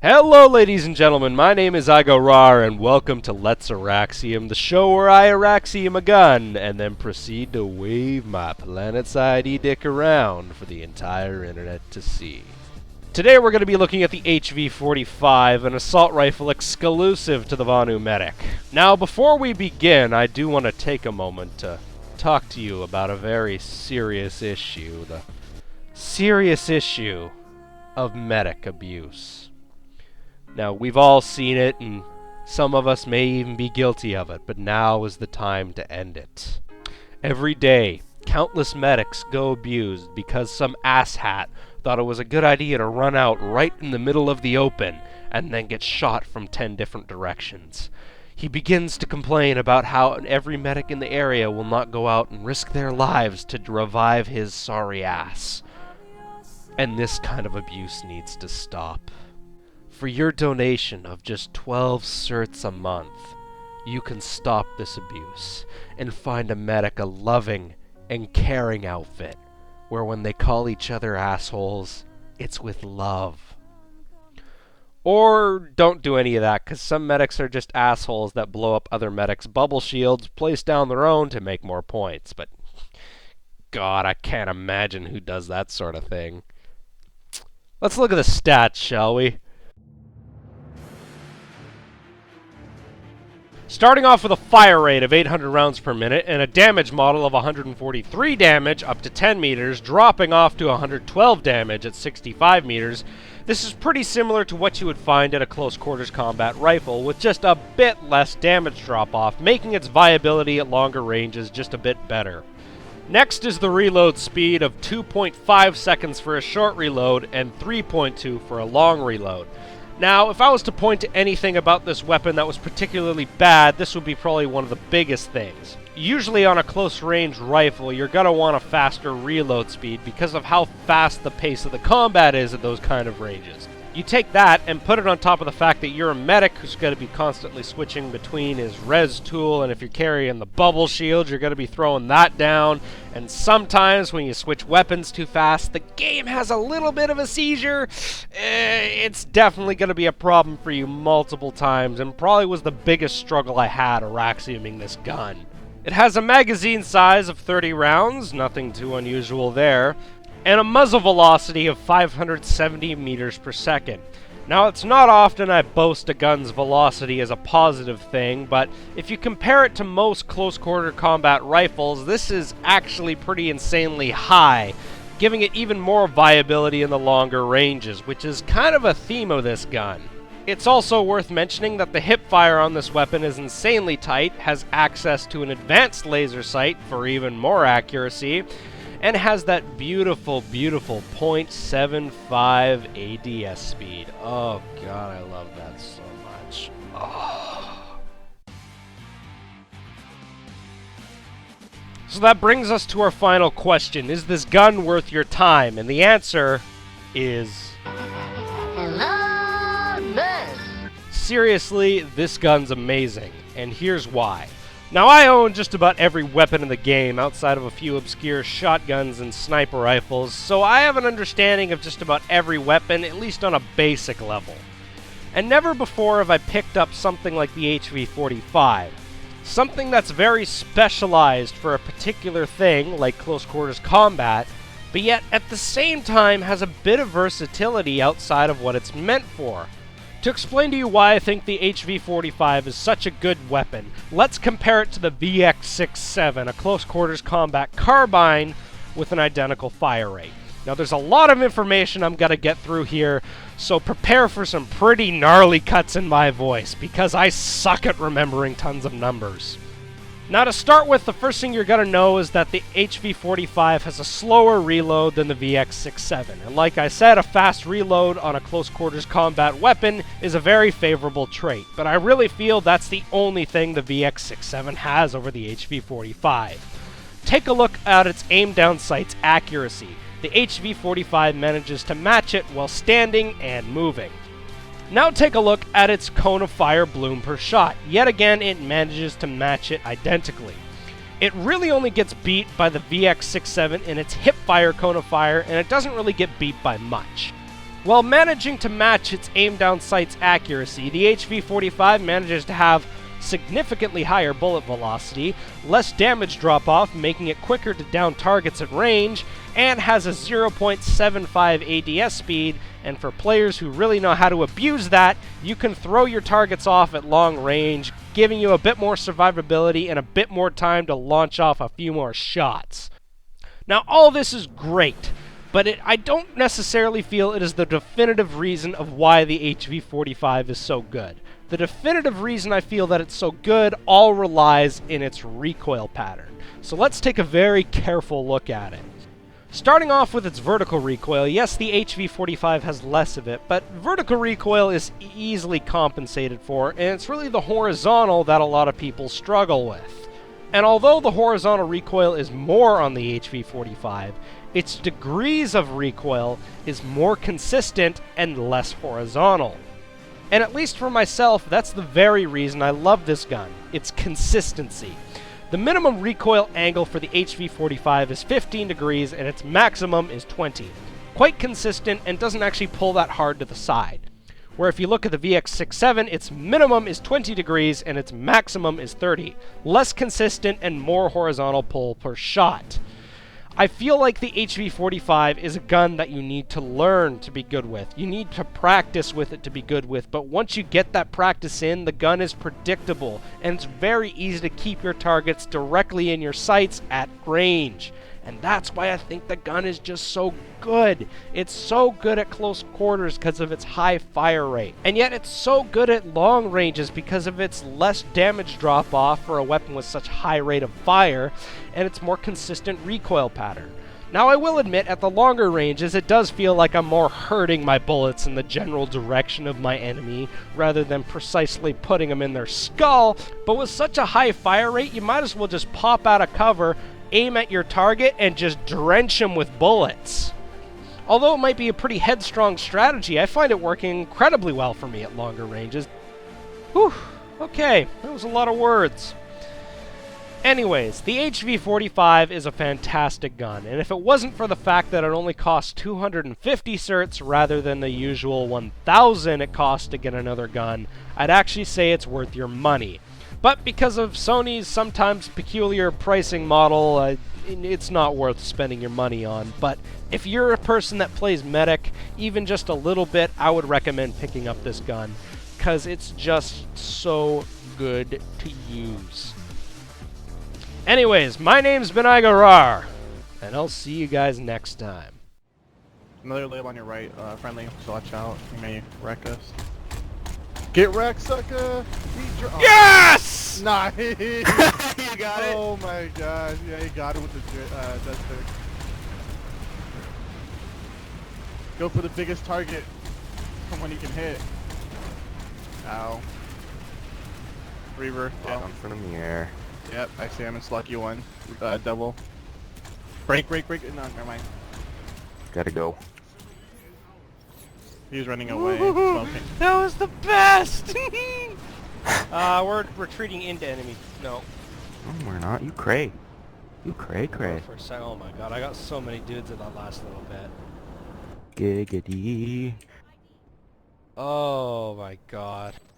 Hello ladies and gentlemen, my name is iGoRawr and welcome to Let's Auraxium, the show where I Auraxium a gun and then proceed to wave my planet-side edict around for the entire internet to see. Today we're going to be looking at the HV-45, an assault rifle exclusive to the Vonu Medic. Now before we begin, I do want to take a moment to talk to you about a very serious issue, the serious issue of medic abuse. Now, we've all seen it, and some of us may even be guilty of it, but now is the time to end it. Every day, countless medics go abused because some asshat thought it was a good idea to run out right in the middle of the open and then get shot from 10 different directions. He begins to complain about how every medic in the area will not go out and risk their lives to revive his sorry ass. And this kind of abuse needs to stop. For your donation of just 12 certs a month, you can stop this abuse and find a medic a loving and caring outfit where when they call each other assholes, it's with love. Or don't do any of that, because some medics are just assholes that blow up other medics' bubble shields, place down their own to make more points. But God, I can't imagine who does that sort of thing. Let's look at the stats, shall we? Starting off with a fire rate of 800 rounds per minute and a damage model of 143 damage up to 10 meters, dropping off to 112 damage at 65 meters. This is pretty similar to what you would find at a close quarters combat rifle, with just a bit less damage drop-off, making its viability at longer ranges just a bit better. Next is the reload speed of 2.5 seconds for a short reload and 3.2 for a long reload. Now, if I was to point to anything about this weapon that was particularly bad, this would be probably one of the biggest things. Usually on a close-range rifle, you're going to want a faster reload speed because of how fast the pace of the combat is at those kind of ranges. You take that and put it on top of the fact that you're a medic who's going to be constantly switching between his res tool, and if you're carrying the bubble shield, you're going to be throwing that down. And sometimes when you switch weapons too fast, the game has a little bit of a seizure. It's definitely going to be a problem for you multiple times, and probably was the biggest struggle I had Auraxiuming this gun. It has a magazine size of 30 rounds, nothing too unusual there, and a muzzle velocity of 570 meters per second. Now, it's not often I boast a gun's velocity as a positive thing, but if you compare it to most close-quarter combat rifles, this is actually pretty insanely high, giving it even more viability in the longer ranges, which is kind of a theme of this gun. It's also worth mentioning that the hipfire on this weapon is insanely tight, has access to an advanced laser sight for even more accuracy, and has that beautiful, beautiful .75 ADS speed. Oh God, I love that so much. Oh. So that brings us to our final question. Is this gun worth your time? And the answer is... Hello, miss. Seriously, this gun's amazing, and here's why. Now, I own just about every weapon in the game outside of a few obscure shotguns and sniper rifles, so I have an understanding of just about every weapon, at least on a basic level. And never before have I picked up something like the HV-45, something that's very specialized for a particular thing, like close quarters combat, but yet at the same time has a bit of versatility outside of what it's meant for. To explain to you why I think the HV-45 is such a good weapon, let's compare it to the VX-67, a close quarters combat carbine with an identical fire rate. Now there's a lot of information I'm going to get through here, so prepare for some pretty gnarly cuts in my voice, because I suck at remembering tons of numbers. Now to start with, the first thing you're going to know is that the HV-45 has a slower reload than the VX-67. And like I said, a fast reload on a close quarters combat weapon is a very favorable trait. But I really feel that's the only thing the VX-67 has over the HV-45. Take a look at its aim down sight's accuracy. The HV-45 manages to match it while standing and moving. Now take a look at its cone of fire bloom per shot. Yet again, it manages to match it identically. It really only gets beat by the VX-67 in its hip fire cone of fire, and it doesn't really get beat by much. While managing to match its aim-down sight's accuracy, the HV-45 manages to have significantly higher bullet velocity, less damage drop-off, making it quicker to down targets at range, and has a 0.75 ADS speed, and for players who really know how to abuse that, you can throw your targets off at long range, giving you a bit more survivability and a bit more time to launch off a few more shots. Now, all this is great, but I don't necessarily feel it is the definitive reason of why the HV-45 is so good. The definitive reason I feel that it's so good all relies in its recoil pattern. So let's take a very careful look at it. Starting off with its vertical recoil, yes, the HV-45 has less of it, but vertical recoil is easily compensated for, and it's really the horizontal that a lot of people struggle with. And although the horizontal recoil is more on the HV-45, its degrees of recoil is more consistent and less horizontal. And at least for myself, that's the very reason I love this gun, its consistency. The minimum recoil angle for the HV-45 is 15 degrees and its maximum is 20. Quite consistent and doesn't actually pull that hard to the side. Where if you look at the VX-67, its minimum is 20 degrees and its maximum is 30. Less consistent and more horizontal pull per shot. I feel like the HV-45 is a gun that you need to learn to be good with. You need to practice with it to be good with, but once you get that practice in, the gun is predictable, and it's very easy to keep your targets directly in your sights at range. And that's why I think the gun is just so good. It's so good at close quarters because of its high fire rate. And yet it's so good at long ranges because of its less damage drop-off for a weapon with such high rate of fire, and its more consistent recoil pattern. Now I will admit, at the longer ranges, it does feel like I'm more hurting my bullets in the general direction of my enemy, rather than precisely putting them in their skull, but with such a high fire rate, you might as well just pop out of cover, aim at your target, and just drench him with bullets. Although it might be a pretty headstrong strategy, I find it working incredibly well for me at longer ranges. Whew, okay, that was a lot of words. Anyways, the HV-45 is a fantastic gun, and if it wasn't for the fact that it only costs 250 certs rather than the usual 1,000 it costs to get another gun, I'd actually say it's worth your money. But because of Sony's sometimes peculiar pricing model, it's not worth spending your money on. But if you're a person that plays medic, even just a little bit, I would recommend picking up this gun, because it's just so good to use. Anyways, my name's been iGoRawr, and I'll see you guys next time. Another label on your right, friendly, so watch out. He may wreck us. Get wrecked, sucker! Yes! Nice! You got it? Oh my god, yeah, he got it with the death stick. Go for the biggest target from when he can hit. Ow. Reaver. Down in front of me here. Yep, I see him. It's lucky one. Double. Break. No, never mind. Gotta go. He's running away. Smoking. That was the best! We're retreating into enemy. No. No, we're not. You cray. You cray. For a second. Oh my god, I got so many dudes in that last little bit. Giggity. Oh my god.